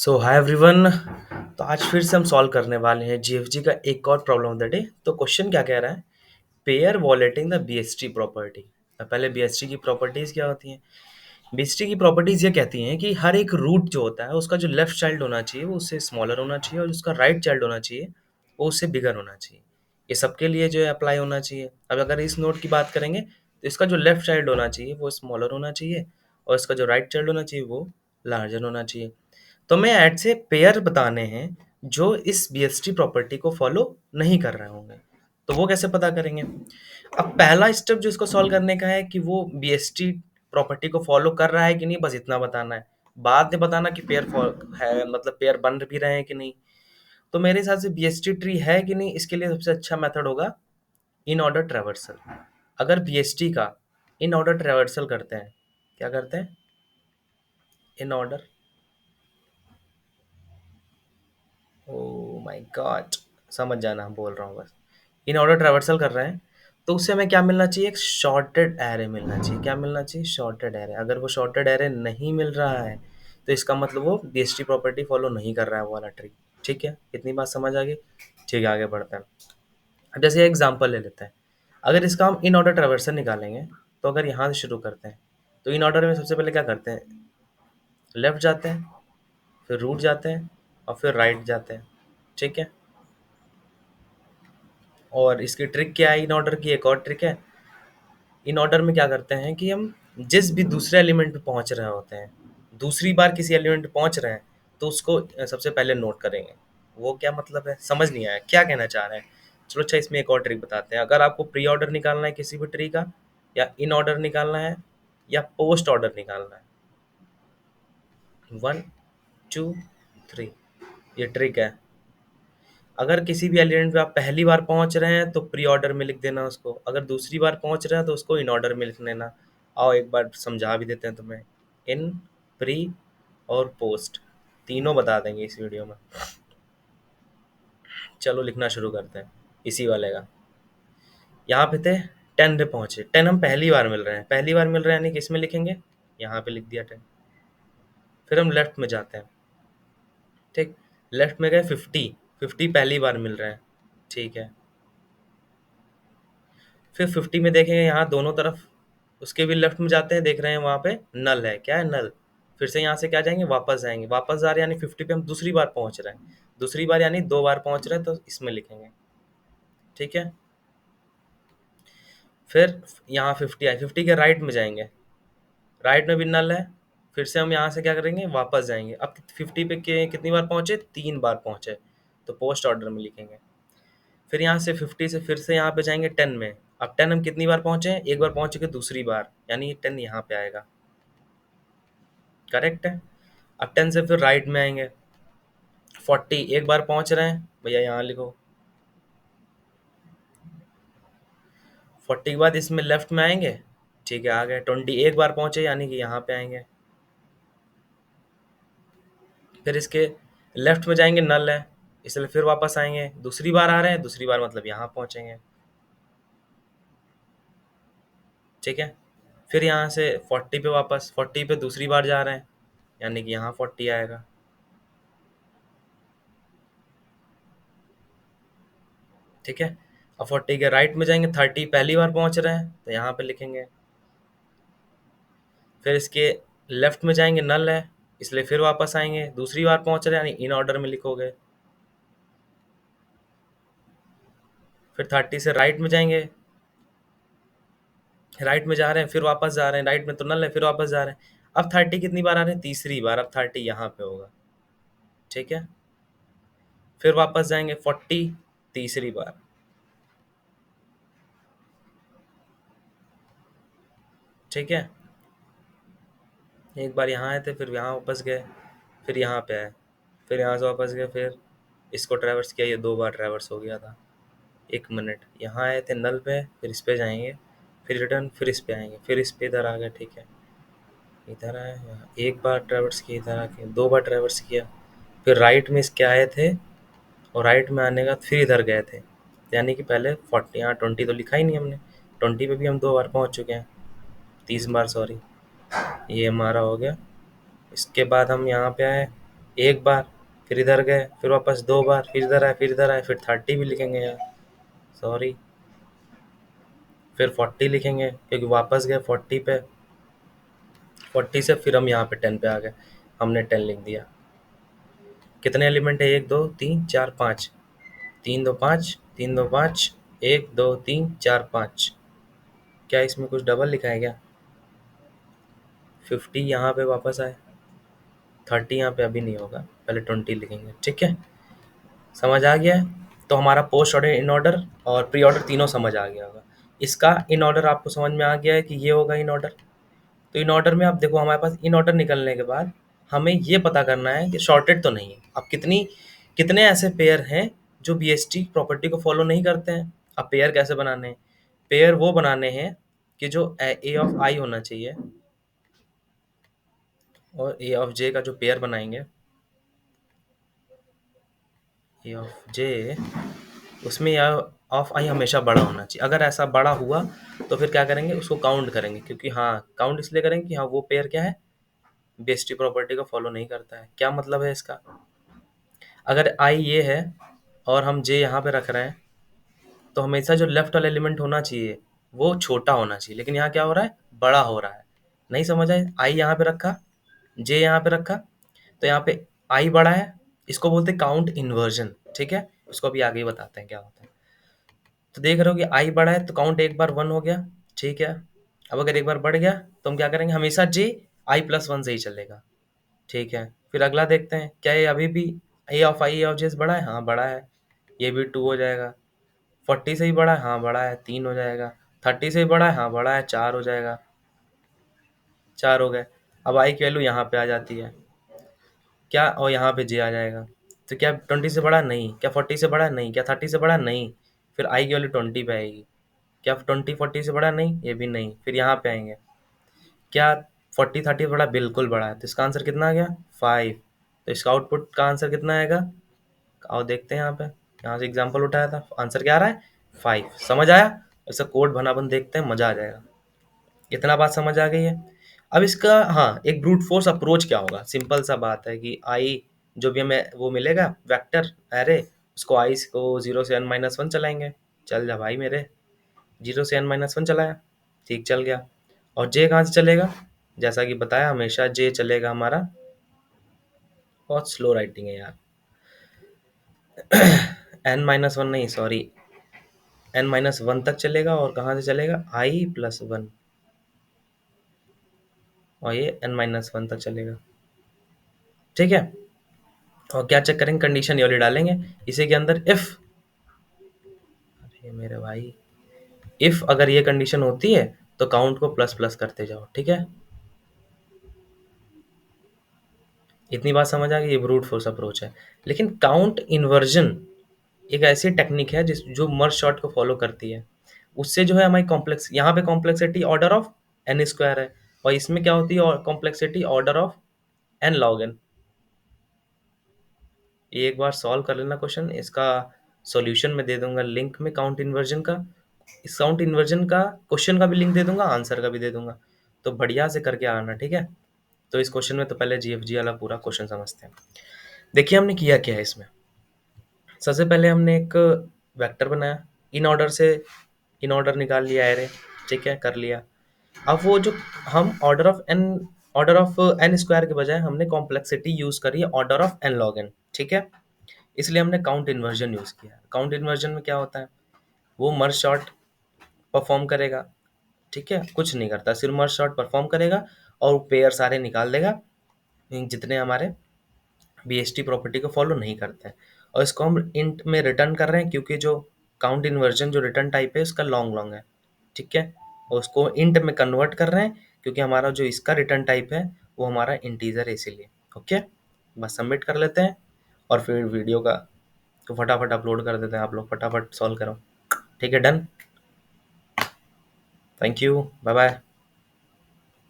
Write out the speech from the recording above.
सो hi everyone. तो आज फिर से हम सॉल्व करने वाले हैं जीएफजी का एक और प्रॉब्लम ऑफ द डे। तो क्वेश्चन क्या कह रहा है? Pair वॉलेटिंग the BST property. पहले बीएसटी की प्रॉपर्टीज क्या होती हैं? बीएसटी की प्रॉपर्टीज ये कहती हैं कि हर एक रूट जो होता है उसका जो लेफ्ट चाइल्ड होना चाहिए वो उससे स्मॉलर होना चाहिए और उसका राइट चाइल्ड होना चाहिए वो उससे बिगर होना चाहिए। ये सबके लिए जो है अप्लाई होना चाहिए। अब अगर इस नोट की बात करेंगे तो इसका जो लेफ्ट चाइल्ड होना चाहिए वो स्मॉलर होना चाहिए और इसका जो राइट चाइल्ड होना चाहिए वो लार्जर होना चाहिए। तो मैं ऐड से पेयर बताने हैं जो इस बीएसटी प्रॉपर्टी को फॉलो नहीं कर रहे होंगे। तो वो कैसे पता करेंगे? अब पहला स्टेप जो इसको सॉल्व करने का है कि वो बीएसटी प्रॉपर्टी को फॉलो कर रहा है कि नहीं, बस इतना बताना है। बाद में बताना कि पेयर है, मतलब पेयर बन भी रहे हैं कि नहीं। तो मेरे हिसाब से बीएसटी ट्री है कि नहीं, इसके लिए सबसे अच्छा मेथड होगा इन ऑर्डर ट्रेवर्सल। अगर बीएसटी का इन ऑर्डर ट्रेवर्सल करते हैं, क्या करते हैं? In order, oh my God, समझ जाना हम बोल रहा हूँ बस। इन ऑर्डर ट्रैवर्सल कर रहे हैं तो उससे हमें क्या मिलना चाहिए? एक शॉर्टेड एरे मिलना चाहिए। क्या मिलना चाहिए? Shorted array. अगर वो शॉर्टेड एरे नहीं मिल रहा है तो इसका मतलब वो बीएसटी प्रॉपर्टी फॉलो नहीं कर रहा है वो वाला ट्री। ठीक है, इतनी बात समझ आ गई। ठीक है, आगे बढ़ते हैं। अब जैसे एग्जांपल ले लेते हैं। अगर इसका हम इन ऑर्डर ट्रैवर्सल निकालेंगे तो अगर यहाँ से शुरू करते हैं तो इन ऑर्डर में सबसे पहले क्या करते हैं? लेफ्ट जाते हैं, फिर रूट जाते हैं और फिर राइट जाते हैं। ठीक है, और इसकी ट्रिक क्या है? इन ऑर्डर की एक और ट्रिक है। इन ऑर्डर में क्या करते हैं कि हम जिस भी दूसरे एलिमेंट पे पहुंच रहे होते हैं, दूसरी बार किसी एलिमेंट पे पहुंच रहे हैं तो उसको सबसे पहले नोट करेंगे। वो क्या मतलब है? समझ नहीं आया क्या कहना चाह रहे हैं? चलो अच्छा, इसमें एक और ट्रिक बताते हैं। अगर आपको प्री ऑर्डर निकालना है किसी भी ट्री का, या इन ऑर्डर निकालना है, या पोस्ट ऑर्डर निकालना है, 1 2 3, ये ट्रिक है। अगर किसी भी एलिमेंट पे आप पहली बार पहुंच रहे हैं तो प्री ऑर्डर में लिख देना उसको, अगर दूसरी बार पहुंच रहे हैं तो उसको इन ऑर्डर में लिख लेना। आओ एक बार समझा भी देते हैं तुम्हें। इन, प्री और पोस्ट, तीनों बता देंगे इस वीडियो में। चलो लिखना शुरू करते हैं इसी वाले का। यहाँ पे थे 10 पे पहुंचे। 10 हम पहली बार मिल रहे हैं, पहली बार मिल रहे हैं यानी कि इसमें लिखेंगे, यहाँ पे लिख दिया 10। फिर हम लेफ्ट में जाते हैं। ठीक, लेफ्ट में गए 50, 50 पहली बार मिल रहे हैं। ठीक है, फिर 50 में देखेंगे यहाँ दोनों तरफ, उसके भी लेफ्ट में जाते हैं, देख रहे हैं वहाँ पे नल है। क्या है? नल। फिर से यहाँ से क्या जाएंगे? वापस जाएंगे। वापस आ रहे हैं यानी 50 पे हम दूसरी बार पहुँच रहे हैं, दूसरी बार यानी 2 बार पहुँच रहे हैं तो इसमें लिखेंगे। ठीक है, फिर यहाँ 50 आए, 50 के राइट में जाएंगे, राइट में भी नल है। फिर से हम यहाँ से क्या करेंगे? वापस जाएंगे। अब 50 पे कितनी बार पहुँचे? 3 बार पहुँचे, तो पोस्ट ऑर्डर में लिखेंगे। फिर यहाँ से 50 से फिर से यहाँ पे जाएंगे 10 में। अब 10 हम कितनी बार पहुँचे हैं? एक बार पहुँच चुके, दूसरी बार यानी 10 यहाँ पे आएगा। करेक्ट है। अब 10 से फिर राइट में आएंगे, 40 एक बार पहुँच रहे हैं भैया, यहाँ लिखो। 40 के बाद इसमें लेफ्ट में आएंगे। ठीक है, आ गए। 20 एक बार पहुँचे यानी कि यहाँ पे आएंगे। फिर इसके लेफ्ट में जाएंगे, नल है, इसलिए फिर वापस आएंगे। दूसरी बार आ रहे हैं, दूसरी बार मतलब यहाँ पहुँचेंगे। ठीक है, फिर यहाँ से 40 पे वापस, 40 पे दूसरी बार जा रहे हैं यानी कि यहाँ 40 आएगा। ठीक है, अब 40 के राइट में जाएंगे, 30 पहली बार पहुँच रहे हैं तो यहाँ पे लिखेंगे। फिर इसके लेफ्ट में जाएंगे, नल है, इसलिए फिर वापस आएंगे। दूसरी बार पहुँच रहे हैं यानी इन ऑर्डर में लिखोगे। फिर 30 से राइट में जाएंगे, राइट में जा रहे हैं, फिर वापस जा रहे हैं, राइट में तो नल है, फिर वापस जा रहे हैं। अब 30 कितनी बार आ रहे हैं? तीसरी बार। अब 30 यहाँ पे होगा। ठीक है, फिर वापस जाएंगे 40, तीसरी बार। ठीक है, एक बार यहाँ आए थे, फिर यहाँ वापस गए, फिर यहाँ पे आए, फिर यहाँ से वापस गए, फिर इसको ट्रैवर्स किया, ये 2 बार ट्रैवर्स हो गया था। 1 मिनट, यहाँ आए थे नल पे, फिर इस पे जाएंगे, फिर रिटर्न, फिर इस पे आएंगे, फिर इस पे इधर आ गए। ठीक है, इधर आए, यहाँ 1 बार ट्रैवर्स किया, इधर आके 2 बार ट्रैवर्स किया, फिर राइट में इसके आए थे, और राइट में आने के बाद फिर इधर गए थे। यानी कि पहले 40, यहाँ 20 तो लिखा ही नहीं हमने, 20 पे भी हम 2 बार पहुँच चुके हैं, 30 बार सॉरी। ये हमारा हो गया। इसके बाद हम यहाँ पे आए, एक बार, फिर इधर गए, फिर वापस 2 बार, फिर इधर आए, फिर इधर आए, फिर 30 भी लिखेंगे यार, सॉरी, फिर 40 लिखेंगे क्योंकि वापस गए 40 पे, 40 से फिर हम यहाँ पे 10 पे आ गए, हमने 10 लिख दिया। कितने एलिमेंट है? 1 2 3 4 5, 3 2 5, 3 2 5, 1 2 3 4 5। क्या इसमें कुछ डबल लिखा है क्या? 50 यहाँ पे वापस आए, 30 यहाँ पे अभी नहीं होगा, पहले 20 लिखेंगे, ठीक है। समझ आ गया है? तो हमारा पोस्ट ऑर्डर, इन ऑर्डर और प्री ऑर्डर तीनों समझ आ गया होगा। इसका इन ऑर्डर आपको समझ में आ गया है कि ये होगा इन ऑर्डर। तो इन ऑर्डर में आप देखो, हमारे पास इन ऑर्डर निकलने के बाद हमें ये पता करना है कि शॉर्टेड तो नहीं है। अब कितने ऐसे पेयर हैं जो बीएसटी प्रॉपर्टी को फॉलो नहीं करते हैं। अब पेयर कैसे बनाने हैं? पेयर वो बनाने हैं कि जो ए ऑफ आई होना चाहिए और ए ऑफ जे का जो पेयर बनाएंगे, ए ऑफ जे, उसमें या ऑफ आई हमेशा बड़ा होना चाहिए। अगर ऐसा बड़ा हुआ तो फिर क्या करेंगे, उसको काउंट करेंगे, क्योंकि हाँ काउंट इसलिए करेंगे कि हाँ वो पेयर क्या है, बीएसटी प्रॉपर्टी को फॉलो नहीं करता है। क्या मतलब है इसका? अगर आई ये है और हम जे यहाँ पे रख रहे हैं, तो हमेशा जो लेफ्ट वाला एलिमेंट होना चाहिए वो छोटा होना चाहिए, लेकिन यहाँ क्या हो रहा है, बड़ा हो रहा है। नहीं समझ आए? आई यहाँ पे रखा, जे यहाँ पे रखा, तो यहाँ पे आई बड़ा है, इसको बोलते हैं काउंट इन्वर्जन, ठीक है। उसको अभी आगे ही बताते हैं क्या होता है। तो देख रहे हो कि आई बड़ा है तो काउंट एक बार 1 हो गया, ठीक है। अब अगर एक बार बढ़ गया तो हम क्या करेंगे, हमेशा जे आई+1 से ही चलेगा, ठीक है। फिर अगला देखते हैं, क्या ये अभी भी ए ऑफ आई ए ऑफ जे से बड़ा है? हाँ बड़ा है, ये भी 2 हो जाएगा। 40 से ही बड़ा है? हाँ बड़ा है, 3 हो जाएगा। 30 से ही बड़ा है? हाँ बड़ा है, 4 हो जाएगा, 4 हो गए। अब आई की वैल्यू यहाँ पे आ जाती है क्या, और यहाँ पे जे आ जाएगा। तो क्या 20 से बड़ा? नहीं। क्या 40 से बड़ा? नहीं। क्या 30 से बड़ा? नहीं। फिर आई की वैल्यू 20 पे आएगी। क्या 20 40 से बड़ा? नहीं, ये भी नहीं। फिर यहाँ पे आएंगे, क्या 40 30 से बड़ा? बिल्कुल बड़ा है। तो इसका आंसर कितना आ गया? 5। तो इसका आउटपुट का आंसर कितना आएगा? आओ देखते हैं, यहाँ पे यहाँ से एग्जाम्पल उठाया था, आंसर क्या आ रहा है? 5। समझ आया? इसका कोड बनाबन देखते हैं, मजा आ जाएगा। इतना बात समझ आ गई है। अब इसका हाँ, एक ब्रूट फोर्स अप्रोच क्या होगा? सिंपल सा बात है कि आई जो भी हमें वो मिलेगा वेक्टर एरे, उसको आई को 0 से n-1 चलाएंगे। चल जा भाई मेरे, 0 से n-1 चलाया, ठीक चल गया। और जे कहाँ से चलेगा? जैसा कि बताया, हमेशा जे चलेगा हमारा, बहुत स्लो राइटिंग है यार, n-1 नहीं, सॉरी, n-1 तक चलेगा। और कहाँ से चलेगा? i+1, और ये n-1 तक चलेगा, ठीक है। और क्या चेक करेंगे? कंडीशन ये वाली डालेंगे इसी के अंदर, इफ, अरे मेरे भाई, इफ अगर ये कंडीशन होती है तो काउंट को प्लस प्लस करते जाओ, ठीक है। इतनी बात समझ आ गई? ये ब्रूट फोर्स अप्रोच है। लेकिन काउंट इन्वर्जन एक ऐसी टेक्निक है जिस जो मर्ज शॉर्ट को फॉलो करती है। उससे जो है हमारी कॉम्प्लेक्स, यहाँ पे complexity order of N square है, और इसमें क्या होती है, और complexity order of N log N. ये एक बार सॉल्व कर लेना क्वेश्चन, इसका सॉल्यूशन में दे दूंगा लिंक में, काउंट इन्वर्जन का। इस काउंट इन्वर्जन का क्वेश्चन का भी लिंक दे दूंगा, आंसर का भी दे दूंगा, तो बढ़िया से करके आना, ठीक है। तो इस क्वेश्चन में तो पहले जीएफजी वाला पूरा क्वेश्चन समझते हैं। देखिए हमने किया क्या है इसमें। सबसे पहले हमने एक वेक्टर बनाया, इन ऑर्डर से इन ऑर्डर निकाल लिया एरे, ठीक है, कर लिया। अब वो जो हम ऑर्डर ऑफ एन स्क्वायर के बजाय हमने कॉम्प्लेक्सिटी यूज करी है order of N log N, ठीक है। इसलिए हमने काउंट इन्वर्जन यूज किया। काउंट इन्वर्जन में क्या होता है, वो मर्ज शॉर्ट परफॉर्म करेगा, ठीक है, कुछ नहीं करता, सिर्फ मर्ज शॉर्ट परफॉर्म करेगा और पेयर सारे निकाल देगा जितने हमारे बीएसटी प्रॉपर्टी को फॉलो नहीं करते हैं। और इसको हम इंट में रिटर्न कर रहे हैं क्योंकि जो काउंट इन्वर्जन जो रिटर्न टाइप है उसका लॉन्ग लॉन्ग है, ठीक है। और उसको इंट में कन्वर्ट कर रहे हैं क्योंकि हमारा जो इसका रिटर्न टाइप है वो हमारा इंटीजर है, इसीलिए। ओके, बस सबमिट कर लेते हैं और फिर वीडियो का तो फटाफट अपलोड कर देते हैं, आप लोग फटाफट सॉल्व करो, ठीक है, done. Thank you, bye bye.